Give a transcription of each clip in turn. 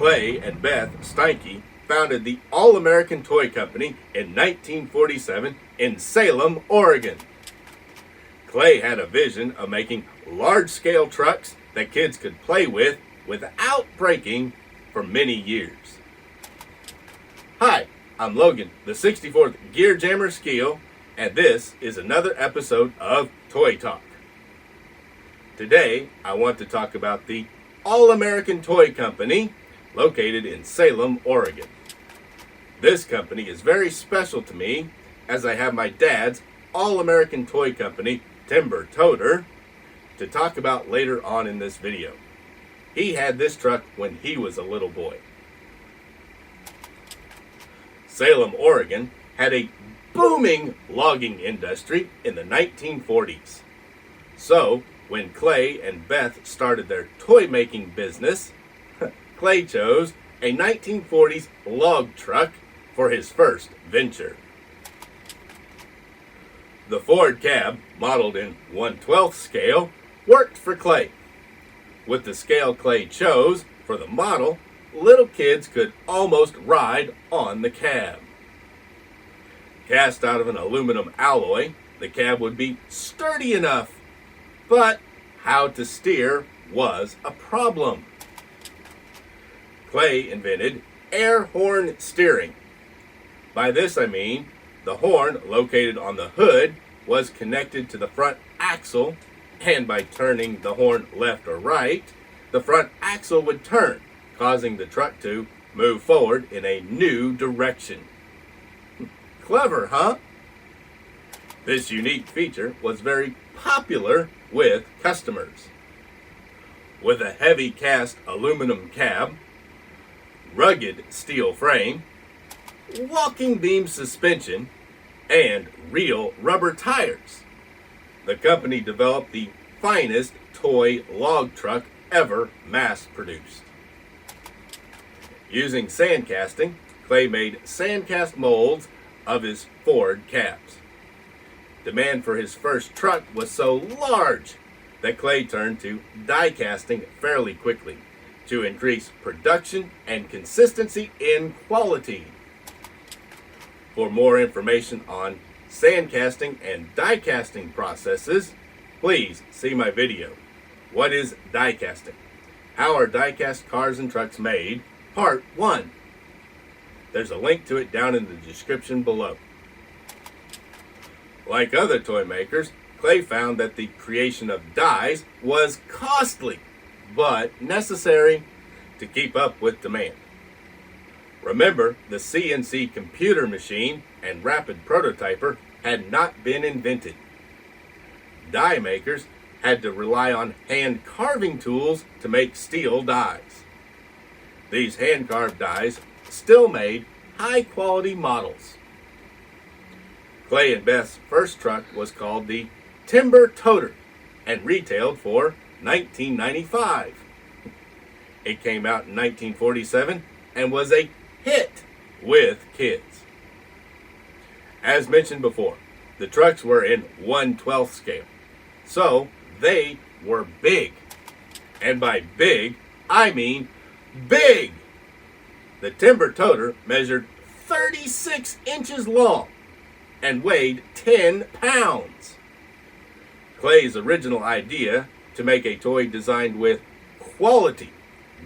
Clay and Beth Steinke founded the All-American Toy Company in 1947 in Salem, Oregon. Clay had a vision of making large-scale trucks that kids could play with without breaking for many years. Hi, I'm Logan, the 64th Gear Jammer Skeele, and this is another episode of Toy Talk. Today, I want to talk about the All-American Toy Company located in Salem, Oregon. This company is very special to me as I have my dad's All-American Toy Company, Timber Toter, to talk about later on in this video. He had this truck when he was a little boy. Salem, Oregon had a booming logging industry in the 1940s. So, when Clay and Beth started their toy making business, Clay chose a 1940s log truck for his first venture. The Ford cab, modeled in 1/12 scale, worked for Clay. With the scale Clay chose for the model, little kids could almost ride on the cab. Cast out of an aluminum alloy, the cab would be sturdy enough, but how to steer was a problem. Clay invented air horn steering. By this I mean the horn located on the hood was connected to the front axle, and by turning the horn left or right, the front axle would turn, causing the truck to move forward in a new direction. Clever, huh? This unique feature was very popular with customers. With a heavy cast aluminum cab, rugged steel frame, walking beam suspension, and real rubber tires, the company developed the finest toy log truck ever mass-produced. Using sand casting, Clay made sand cast molds of his Ford cabs. Demand for his first truck was so large that Clay turned to die casting fairly quickly to increase production and consistency in quality. For more information on sand casting and die casting processes, please see my video, What is Die Casting? How are die cast cars and trucks made? Part 1. There's a link to it down in the description below. Like other toy makers, Clay found that the creation of dies was costly, but necessary to keep up with demand. Remember, the CNC computer machine and rapid prototyper had not been invented. Die makers had to rely on hand carving tools to make steel dies. These hand carved dies still made high quality models. Clay and Beth's first truck was called the Timber Toter and retailed for $19.95. It came out in 1947 and was a hit with kids. As mentioned before, the trucks were in 1/12 scale, so they were big. And by big, I mean big. The Timber Toter measured 36 inches long and weighed 10 pounds. Clay's original idea to make a toy designed with quality,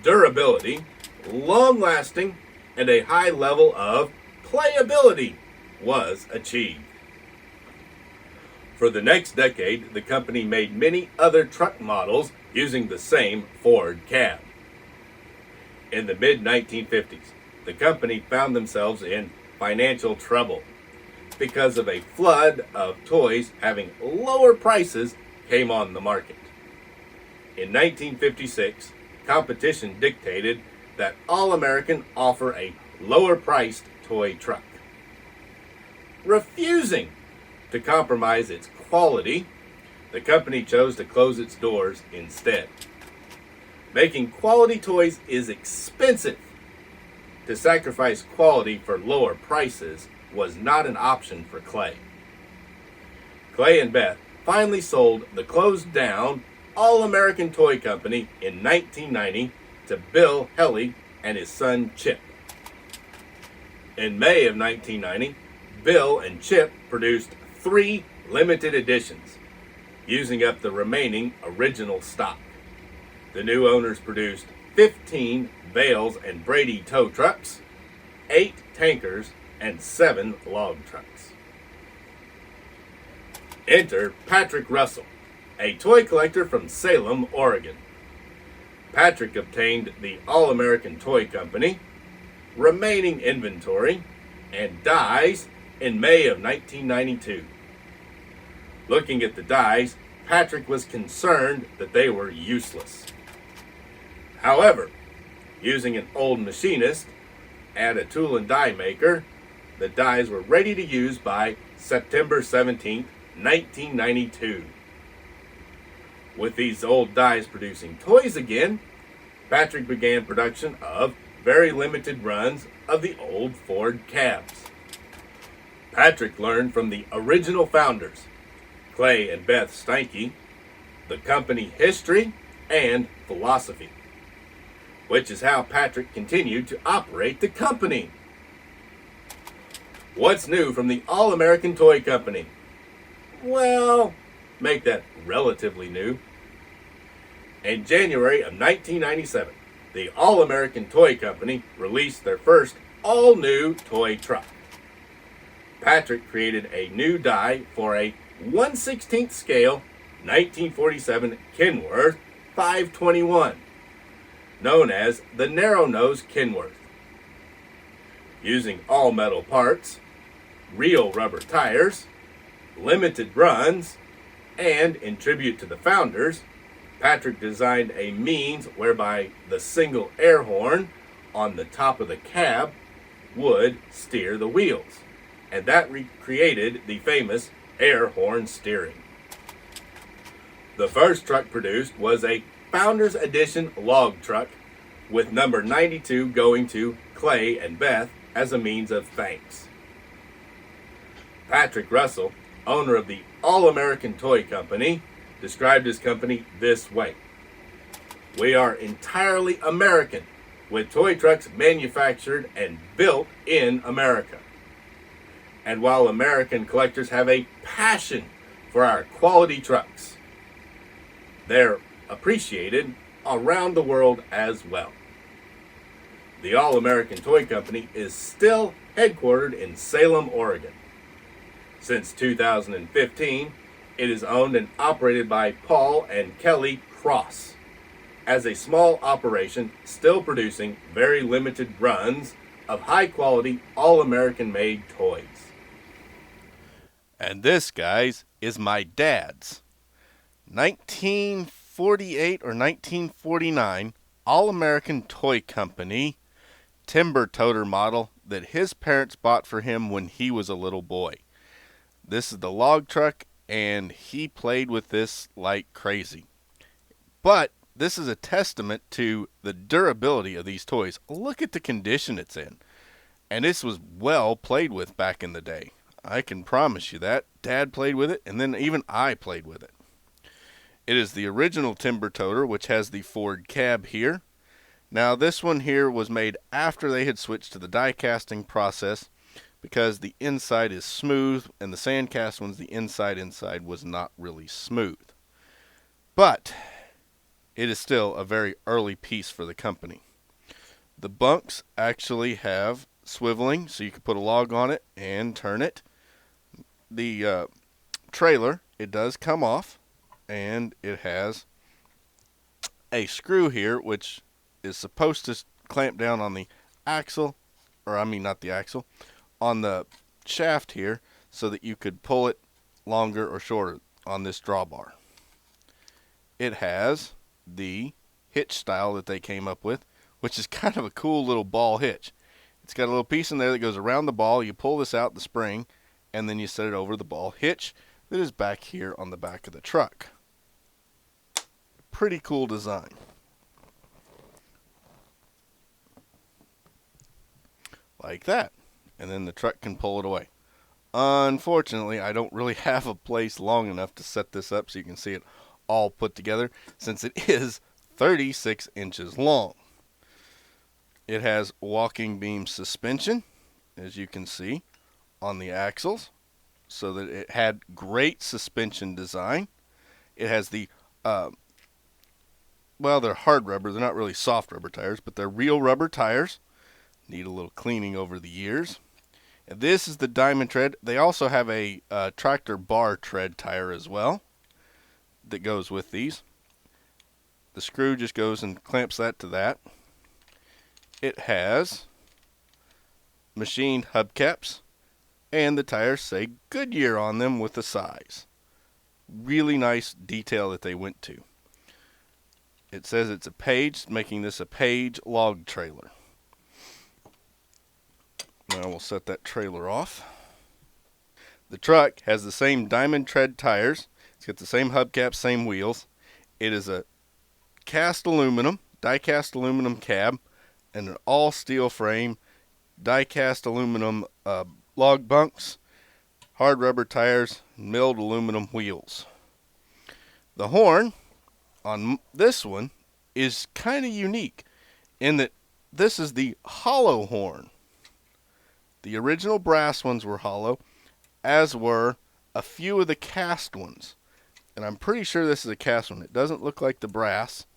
durability, long-lasting, and a high level of playability was achieved. For the next decade, the company made many other truck models using the same Ford cab. In the mid-1950s, the company found themselves in financial trouble because of a flood of toys having lower prices came on the market. In 1956, competition dictated that All-American offer a lower-priced toy truck. Refusing to compromise its quality, the company chose to close its doors instead. Making quality toys is expensive. To sacrifice quality for lower prices was not an option for Clay. Clay and Beth finally sold the closed-down All-American Toy Company in 1990 to Bill Helly and his son Chip. In May of 1990, Bill and Chip produced 3 limited editions, using up the remaining original stock. The new owners produced 15 Bales and Brady tow trucks, 8 tankers, and 7 log trucks. Enter Patrick Russell, a toy collector from Salem, Oregon. Patrick obtained the All-American Toy Company, remaining inventory, and dies in May of 1992. Looking at the dies, Patrick was concerned that they were useless. However, using an old machinist and a tool and die maker, the dies were ready to use by September 17, 1992. With these old dies producing toys again, Patrick began production of very limited runs of the old Ford cabs. Patrick learned from the original founders, Clay and Beth Steinke, the company history and philosophy, which is how Patrick continued to operate the company. What's new from the All-American Toy Company? Well, make that relatively new. In January of 1997, the All-American Toy Company released their first all-new toy truck. Patrick created a new die for a 1/16 scale 1947 Kenworth 521, known as the narrow-nose Kenworth. Using all-metal parts, real rubber tires, limited runs, and in tribute to the founders, Patrick designed a means whereby the single air horn on the top of the cab would steer the wheels, and that recreated the famous air horn steering. The first truck produced was a Founders Edition log truck with number 92 going to Clay and Beth as a means of thanks. Patrick Russell, owner of the All-American Toy Company, described his company this way: "We are entirely American, with toy trucks manufactured and built in America. And while American collectors have a passion for our quality trucks, they're appreciated around the world as well." The All-American Toy Company is still headquartered in Salem, Oregon. Since 2015, it is owned and operated by Paul and Kelly Cross, as a small operation still producing very limited runs of high-quality, all-American made toys. And this, guys, is my dad's 1948 or 1949 All-American Toy Company Timber Toter model that his parents bought for him when he was a little boy. This is the log truck, and he played with this like crazy. But this is a testament to the durability of these toys. Look at the condition it's in. And this was well played with back in the day. I can promise you that. Dad played with it, and then even I played with it. It is the original Timber Toter, which has the Ford cab here. Now this one here was made after they had switched to the die casting process, because the inside is smooth, and the sand cast ones, the inside was not really smooth. But it is still a very early piece for the company. The bunks actually have swiveling, so you can put a log on it and turn it. The trailer, it does come off, and it has a screw here, which is supposed to clamp down on the axle, not the axle, on the shaft here, so that you could pull it longer or shorter on this drawbar. It has the hitch style that they came up with, which is kind of a cool little ball hitch. It's got a little piece in there that goes around the ball. You pull this out, the spring, and then you set it over the ball hitch that is back here on the back of the truck. Pretty cool design. Like that. And then the truck can pull it away. Unfortunately, I don't really have a place long enough to set this up so you can see it all put together, since it is 36 inches long. It has walking beam suspension, as you can see, on the axles, so that it had great suspension design. It has the, well, they're hard rubber. They're not really soft rubber tires, but they're real rubber tires. Need a little cleaning over the years. And this is the diamond tread. They also have a tractor bar tread tire as well that goes with these. The screw just goes and clamps that to that. It has machined hubcaps, and the tires say Goodyear on them with the size. Really nice detail that they went to. It says it's a Page, making this a Page log trailer. Now we'll set that trailer off. The truck has the same diamond tread tires. It's got the same hubcaps, same wheels. It is a cast aluminum, die-cast aluminum cab, and an all-steel frame, die-cast aluminum log bunks, hard rubber tires, milled aluminum wheels. The horn on this one is kind of unique in that this is the hollow horn. The original brass ones were hollow, as were a few of the cast ones. And I'm pretty sure this is a cast one. It doesn't look like the brass,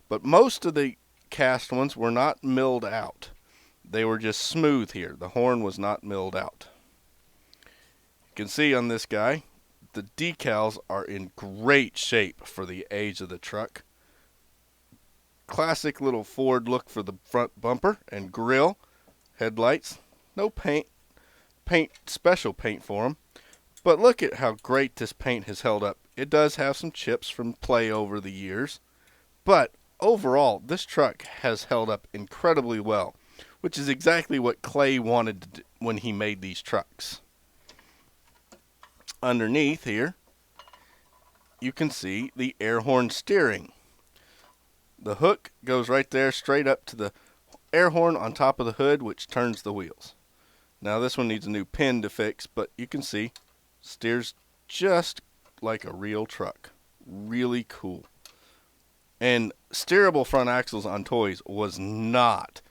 but most of the cast ones were not milled out. They were just smooth here. The horn was not milled out. You can see on this guy, the decals are in great shape for the age of the truck. Classic little Ford look for the front bumper and grille. Headlights, no paint, special paint for them. But look at how great this paint has held up. It does have some chips from play over the years, but overall, this truck has held up incredibly well, which is exactly what Clay wanted to do when he made these trucks. Underneath here, you can see the air horn steering. The hook goes right there straight up to the air horn on top of the hood, which turns the wheels. Now this one needs a new pin to fix, but you can see steers just like a real truck. Really cool. And steerable front axles on toys was not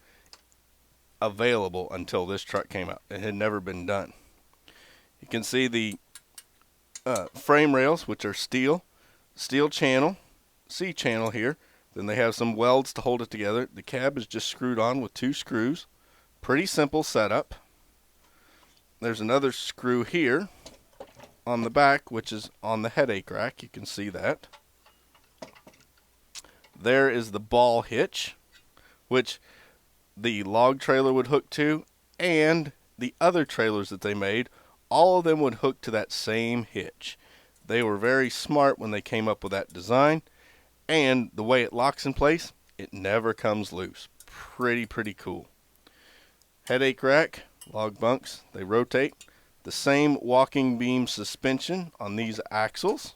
available until this truck came out. It had never been done. You can see the frame rails, which are steel channel, C-channel here. Then they have some welds to hold it together. The cab is just screwed on with 2 screws. Pretty simple setup. There's another screw here on the back, which is on the headache rack. You can see that. There is the ball hitch, which the log trailer would hook to, and the other trailers that they made, all of them would hook to that same hitch. They were very smart when they came up with that design, and the way it locks in place, it never comes loose. Pretty cool. Headache rack, log bunks, they rotate. The same walking beam suspension on these axles.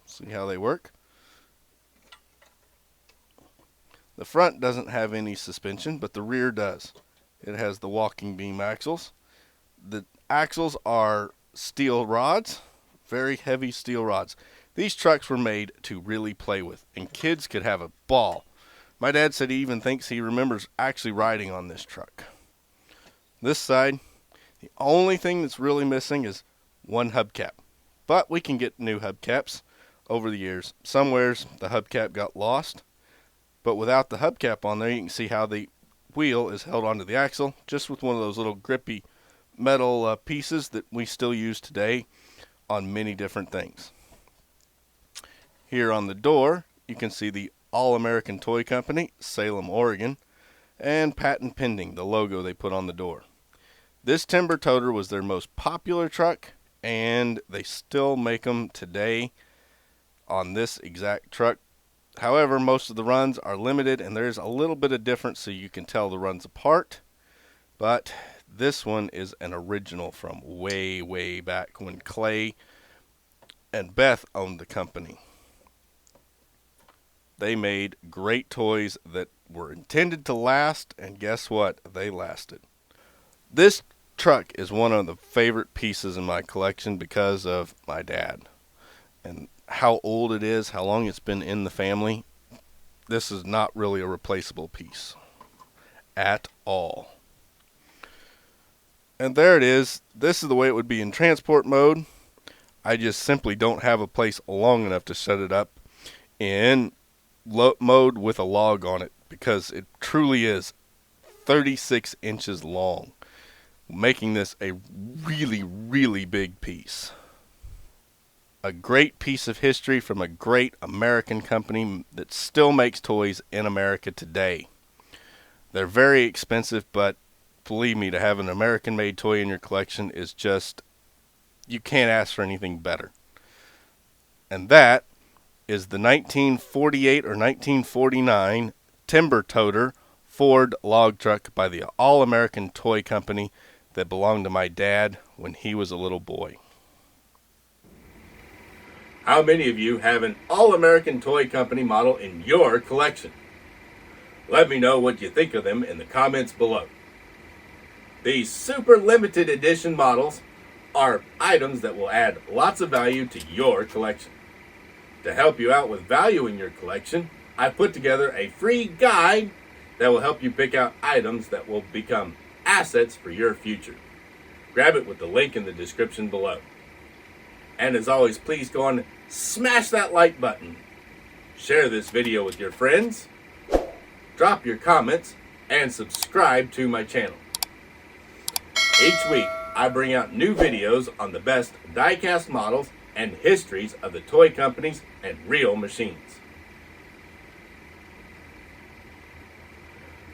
See how they work. The front doesn't have any suspension, but the rear does. It has the walking beam axles. The axles are steel rods, very heavy steel rods. These trucks were made to really play with, and kids could have a ball. My dad said he even thinks he remembers actually riding on this truck. This side, the only thing that's really missing is one hubcap. But we can get new hubcaps over the years. Somewheres the hubcap got lost. But without the hubcap on there, you can see how the wheel is held onto the axle, just with one of those little grippy metal pieces that we still use today on many different things. Here on the door, you can see the All-American Toy Company, Salem, Oregon, and patent pending, the logo they put on the door. This Timber Toter was their most popular truck, and they still make them today on this exact truck. However, most of the runs are limited, and there's a little bit of difference so you can tell the runs apart. But this one is an original from way back when Clay and Beth owned the company. They made great toys that were intended to last, and guess what? They lasted. This truck is one of the favorite pieces in my collection because of my dad and how old it is, how long it's been in the family. this is not really a replaceable piece at all. And there it is. This is the way it would be in transport mode. I just simply don't have a place long enough to set it up in mode with a log on it, because it truly is 36 inches long, making this a really, really big piece. A great piece of history from a great American company that still makes toys in America today. They're very expensive, but believe me, to have an American-made toy in your collection is just, you can't ask for anything better. And that is the 1948 or 1949 Timber Toter Ford log truck by the All-American Toy Company that belonged to my dad when he was a little boy. How many of you have an All-American Toy Company model in your collection? Let me know what you think of them in the comments below. These super limited edition models are items that will add lots of value to your collection. To help you out with valuing your collection, I've put together a free guide that will help you pick out items that will become assets for your future. Grab it with the link in the description below. And as always, please go on and smash that like button. Share this video with your friends. Drop your comments and subscribe to my channel. Each week, I bring out new videos on the best diecast models and histories of the toy companies and real machines.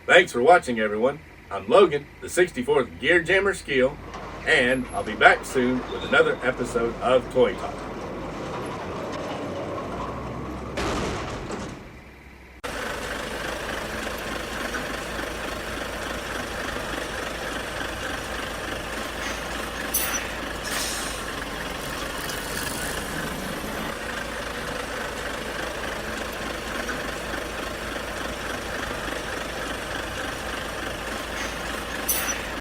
Thanks for watching, everyone. I'm Logan, the 64th Gear Jammer Skeele, and I'll be back soon with another episode of Toy Talk.